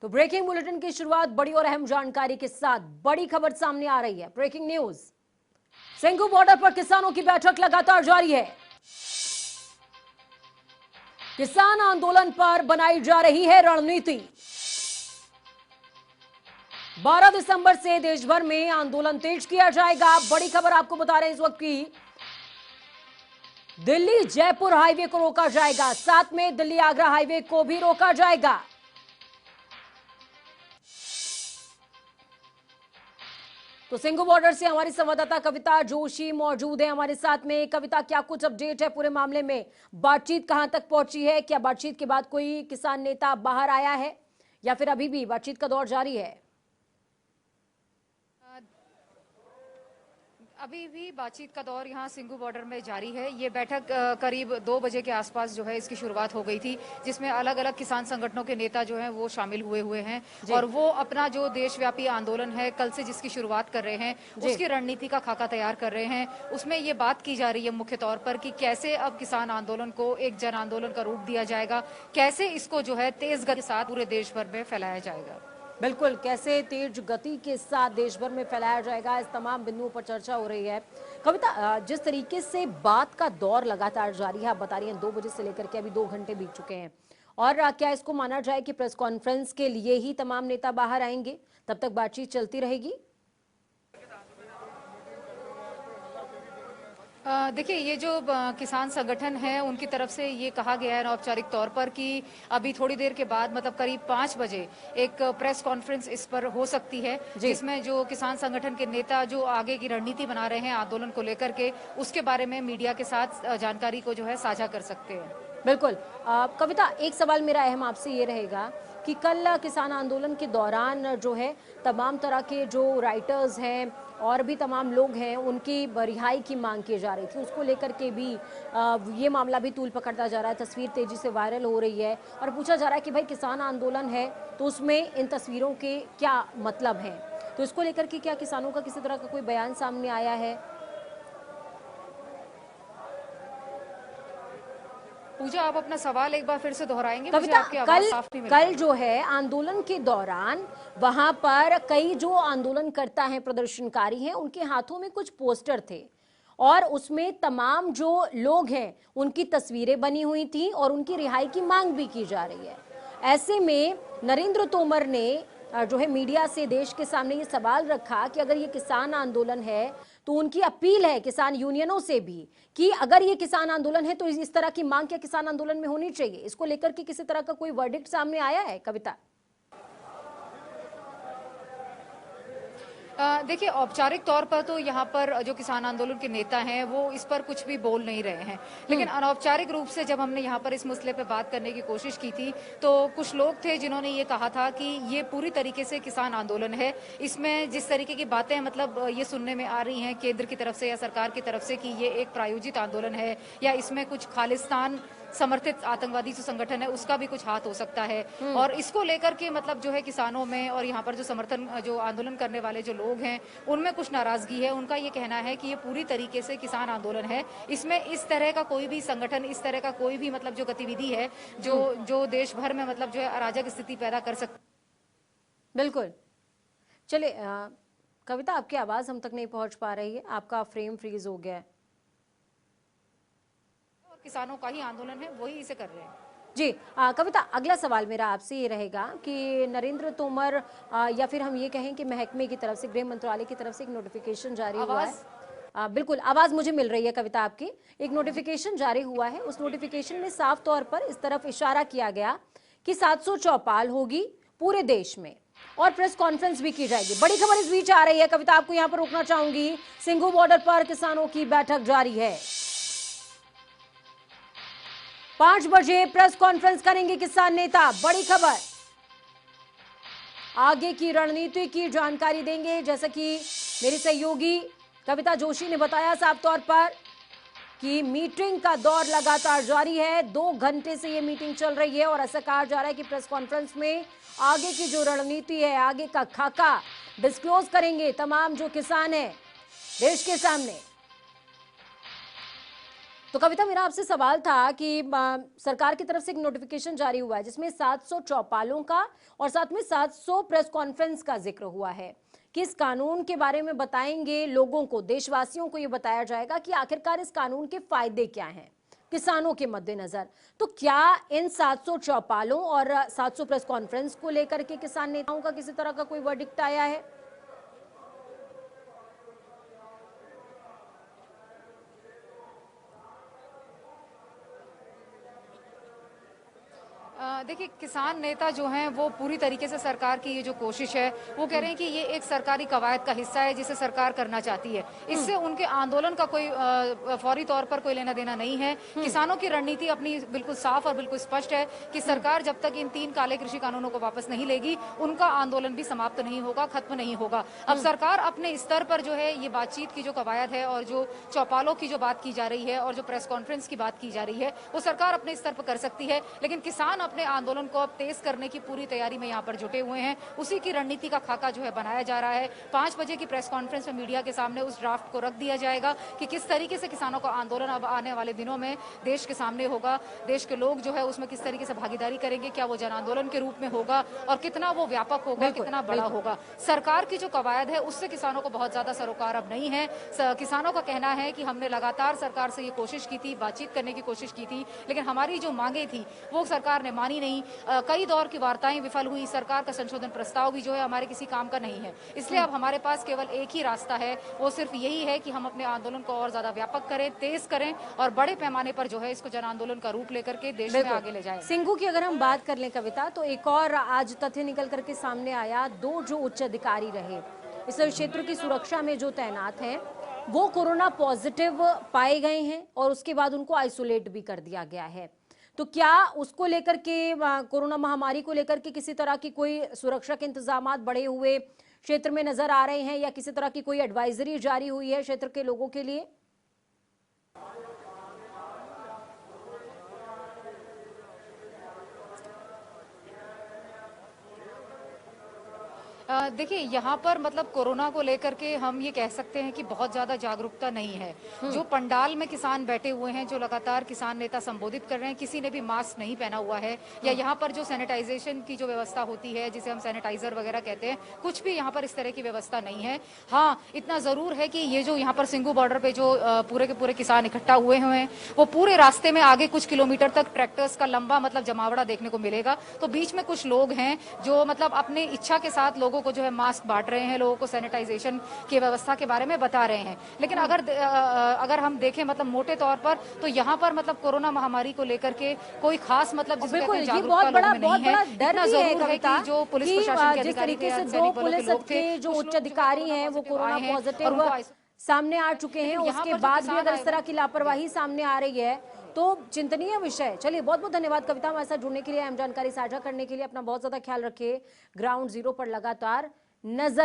तो breaking bulletin की शुरुआत बड़ी और अहम जानकारी के साथ बड़ी खबर सामने आ रही है। ब्रेकिंग न्यूज, सिंघू बॉर्डर पर किसानों की बैठक लगातार जारी है। किसान आंदोलन पर बनाई जा रही है रणनीति। 12 दिसंबर से देश भर में आंदोलन तेज किया जाएगा। बड़ी खबर आपको बता रहे हैं इस वक्त की, दिल्ली जयपुर हाईवे को रोका जाएगा, साथ में दिल्ली आगरा हाईवे को भी रोका जाएगा। तो सिंघू बॉर्डर से हमारी संवाददाता कविता जोशी मौजूद है हमारे साथ में। कविता, क्या कुछ अपडेट है पूरे मामले में? बातचीत कहां तक पहुंची है? क्या बातचीत के बाद कोई किसान नेता बाहर आया है या फिर अभी भी बातचीत का दौर जारी है? अभी भी बातचीत का दौर यहाँ सिंघू बॉर्डर में जारी है। ये बैठक करीब 2 बजे के आसपास जो है इसकी शुरुआत हो गई थी, जिसमें अलग अलग किसान संगठनों के नेता जो हैं वो शामिल हुए हैं और वो अपना जो देशव्यापी आंदोलन है कल से जिसकी शुरुआत कर रहे हैं उसकी रणनीति का खाका तैयार कर रहे हैं। उसमें ये बात की जा रही है मुख्य तौर पर कि कैसे अब किसान आंदोलन को एक जन आंदोलन का रूप दिया जाएगा, कैसे इसको जो है तेज गति के साथ पूरे देश भर में फैलाया जाएगा। बिल्कुल, कैसे तेज गति के साथ देश भर में फैलाया जाएगा, इस तमाम बिंदुओं पर चर्चा हो रही है। कविता, जिस तरीके से बात का दौर लगातार जारी है, आप बता रही हैं 2 बजे से लेकर के अभी 2 घंटे बीत चुके हैं, और क्या इसको माना जाए कि प्रेस कॉन्फ्रेंस के लिए ही तमाम नेता बाहर आएंगे, तब तक बातचीत चलती रहेगी? देखिए, ये जो किसान संगठन है उनकी तरफ से ये कहा गया है औपचारिक तौर पर कि अभी थोड़ी देर के बाद मतलब करीब 5 बजे एक प्रेस कॉन्फ्रेंस इस पर हो सकती है, जिसमें जो किसान संगठन के नेता जो आगे की रणनीति बना रहे हैं आंदोलन को लेकर के, उसके बारे में मीडिया के साथ जानकारी को जो है साझा कर सकते हैं। बिल्कुल। कविता, एक सवाल मेरा अहम आपसे ये रहेगा कि कल किसान आंदोलन के दौरान जो है तमाम तरह के जो राइटर्स हैं और भी तमाम लोग हैं उनकी रिहाई की मांग की जा रही थी, उसको लेकर के भी ये मामला भी तूल पकड़ता जा रहा है। तस्वीर तेजी से वायरल हो रही है और पूछा जा रहा है कि भाई किसान आंदोलन है तो उसमें इन तस्वीरों के क्या मतलब हैं, तो इसको लेकर के क्या किसानों का किसी तरह का कोई बयान सामने आया है? पूजा, आप अपना सवाल एक बार फिर से दोहराएंगे? कविता, कल कल जो है आंदोलन के दौरान वहां पर कई जो आंदोलनकर्ता हैं, प्रदर्शनकारी हैं, उनके हाथों में कुछ पोस्टर थे और उसमें तमाम जो लोग हैं उनकी तस्वीरें बनी हुई थी और उनकी रिहाई की मांग भी की जा रही है। ऐसे में नरेंद्र तोमर ने जो है मीडिया से देश के सामने ये सवाल रखा कि अगर ये किसान आंदोलन है तो उनकी अपील है किसान यूनियनों से भी कि अगर ये किसान आंदोलन है तो इस तरह की मांग क्या किसान आंदोलन में होनी चाहिए। इसको लेकर के किसी तरह का कोई वर्डिक्ट सामने आया है कविता? देखिए, औपचारिक तौर पर तो यहाँ पर जो किसान आंदोलन के नेता हैं वो इस पर कुछ भी बोल नहीं रहे हैं, लेकिन अनौपचारिक रूप से जब हमने यहाँ पर इस मसले पे बात करने की कोशिश की थी तो कुछ लोग थे जिन्होंने ये कहा था कि ये पूरी तरीके से किसान आंदोलन है। इसमें जिस तरीके की बातें मतलब ये सुनने में आ रही हैं केंद्र की तरफ से या सरकार की तरफ से कि ये एक प्रायोजित आंदोलन है या इसमें कुछ खालिस्तान समर्थित आतंकवादी जो संगठन है उसका भी कुछ हाथ हो सकता है, और इसको लेकर के मतलब जो है किसानों में और यहाँ पर जो समर्थन जो आंदोलन करने वाले जो लोग हैं उनमें कुछ नाराजगी है। उनका ये कहना है कि ये पूरी तरीके से किसान आंदोलन है, इसमें इस तरह का कोई भी संगठन, इस तरह का कोई भी मतलब जो गतिविधि है जो देश भर में मतलब जो है अराजक स्थिति पैदा कर सकती। बिल्कुल। चलिए कविता, आपकी आवाज हम तक नहीं पहुंच पा रही है, आपका फ्रेम फ्रीज हो गया है। किसानों का ही आंदोलन है, वही इसे कर रहे हैं। जी कविता, अगला सवाल मेरा आपसे ये रहेगा कि नरेंद्र तोमर या फिर हम ये कहें कि महकमे की तरफ से, गृह मंत्रालय की तरफ से एक नोटिफिकेशन जारी हुआ है। बिल्कुल, आवाज मुझे मिल रही है कविता आपकी। एक नोटिफिकेशन जारी हुआ है, उस नोटिफिकेशन में साफ तौर पर इस तरफ इशारा किया गया कि 700 चौपाल होगी पूरे देश में और प्रेस कॉन्फ्रेंस भी की जाएगी। बड़ी खबर इस बीच आ रही है कविता, आपको यहाँ पर रोकना चाहूंगी। सिंघू बॉर्डर पर किसानों की बैठक जारी है, 5 बजे प्रेस कॉन्फ्रेंस करेंगे किसान नेता। बड़ी खबर, आगे की रणनीति की जानकारी देंगे, जैसा कि मेरी सहयोगी कविता जोशी ने बताया साफ तौर पर कि मीटिंग का दौर लगातार जारी है। 2 घंटे से ये मीटिंग चल रही है और ऐसा कहा जा रहा है कि प्रेस कॉन्फ्रेंस में आगे की जो रणनीति है, आगे का खाका डिस्क्लोज करेंगे तमाम जो किसान हैं देश के सामने। तो कविता, मेरा आपसे सवाल था कि सरकार की तरफ से एक नोटिफिकेशन जारी हुआ है जिसमें 700 चौपालों का और साथ में 700 प्रेस कॉन्फ्रेंस का जिक्र हुआ है कि इस कानून के बारे में बताएंगे लोगों को, देशवासियों को ये बताया जाएगा कि आखिरकार इस कानून के फायदे क्या हैं किसानों के मद्देनजर। तो क्या इन 700 चौपालों और 700 प्रेस कॉन्फ्रेंस को लेकर के किसान नेताओं का किसी तरह का कोई वर्डिक्ट आया है? देखिए, किसान नेता जो हैं वो पूरी तरीके से सरकार की ये जो कोशिश है वो कह रहे हैं कि ये एक सरकारी कवायद का हिस्सा है जिसे सरकार करना चाहती है। इससे उनके आंदोलन का कोई फौरी तौर पर कोई लेना देना नहीं है। किसानों की रणनीति अपनी बिल्कुल साफ और बिल्कुल स्पष्ट है कि सरकार जब तक इन 3 काले कृषि कानूनों को वापस नहीं लेगी उनका आंदोलन भी समाप्त नहीं होगा, खत्म नहीं होगा। अब सरकार अपने स्तर पर जो है ये बातचीत की जो कवायद है और जो चौपालों की जो बात की जा रही है और जो प्रेस कॉन्फ्रेंस की बात की जा रही है वो सरकार अपने स्तर पर कर सकती है, लेकिन किसान अपने आंदोलन को अब तेज करने की पूरी तैयारी में यहाँ पर जुटे हुए हैं। उसी की रणनीति का खाका जो है बनाया जा रहा है। 5 बजे की प्रेस कॉन्फ्रेंस में मीडिया के सामने उस ड्राफ्ट को रख दिया जाएगा कि किस तरीके से किसानों का आंदोलन अब आने वाले दिनों में देश के सामने होगा। देश के लोग जो है उसमें किस तरीके से भागीदारी करेंगे, क्या वो जन आंदोलन के रूप में होगा और कितना वो व्यापक होगा, कितना बड़ा होगा। सरकार की जो कवायद है उससे किसानों को बहुत ज्यादा सरोकार अब नहीं है। किसानों का कहना है कि हमने लगातार सरकार से ये कोशिश की थी, बातचीत करने की कोशिश की थी, लेकिन हमारी जो मांगे थी वो सरकार ने मानी नहीं। कई दौर की वार्ताएं विफल हुई। सरकार का संशोधन प्रस्ताव भी जो है हमारे किसी काम का नहीं है। इसलिए अब हमारे पास केवल एक ही रास्ता है, वो सिर्फ यही है कि हम अपने आंदोलन को और ज्यादा व्यापक करें, तेज करें और बड़े पैमाने पर जो है इसको जन आंदोलन का रूप लेकर के देश में आगे ले जाएं। सिंघू की अगर हम बात कर लें कविता, तो एक और आज तथ्य निकल करके सामने आया। 2 जो उच्च अधिकारी रहे इस क्षेत्र की सुरक्षा में जो तैनात हैं वो कोरोना पॉजिटिव पाए गए हैं और उसके बाद उनको आइसोलेट भी कर दिया गया है। तो क्या उसको लेकर के, कोरोना महामारी को लेकर के किसी तरह की कोई सुरक्षा के इंतजामात बढ़े हुए क्षेत्र में नजर आ रहे हैं या किसी तरह की कोई एडवाइजरी जारी हुई है क्षेत्र के लोगों के लिए? देखिए, यहाँ पर मतलब कोरोना को लेकर के हम ये कह सकते हैं कि बहुत ज्यादा जागरूकता नहीं है। जो पंडाल में किसान बैठे हुए हैं, जो लगातार किसान नेता संबोधित कर रहे हैं, किसी ने भी मास्क नहीं पहना हुआ है या यहाँ पर जो सैनिटाइजेशन की जो व्यवस्था होती है जिसे हम सैनिटाइजर वगैरह कहते हैं, कुछ भी यहाँ पर इस तरह की व्यवस्था नहीं है। हाँ, इतना जरूर है कि ये जो यहाँ पर सिंघू बॉर्डर पे जो पूरे के पूरे किसान इकट्ठा हुए हैं वो पूरे रास्ते में आगे कुछ किलोमीटर तक ट्रैक्टर्स का लंबा मतलब जमावड़ा देखने को मिलेगा। तो बीच में कुछ लोग हैं जो मतलब अपने इच्छा के साथ लोगों को जो है मास्क बांट रहे हैं, लोगों को सैनिटाइजेशन की व्यवस्था के बारे में बता रहे हैं। लेकिन अगर हम देखें मतलब मोटे तौर पर तो यहाँ पर मतलब कोरोना महामारी को लेकर के कोई खास मतलब जिसे कहते हैं जागरूकता लोगों में नहीं है। इतना जरूर है कि जो पुलिस प्रशासन के जिस अधिकारी तरीके से थे, 2 पुलिस के जो उच्च अधिकारी हैं वो कोरोना पॉजिटिव सामने आ चुके हैं, उसके बाद भी अगर इस तरह की लापरवाही सामने आ रही है तो चिंतनीय विषय है। चलिए, बहुत बहुत धन्यवाद कविता, हमारे साथ जुड़ने के लिए, अहम जानकारी साझा करने के लिए। अपना बहुत ज्यादा ख्याल रखिए। ग्राउंड जीरो पर लगातार नजर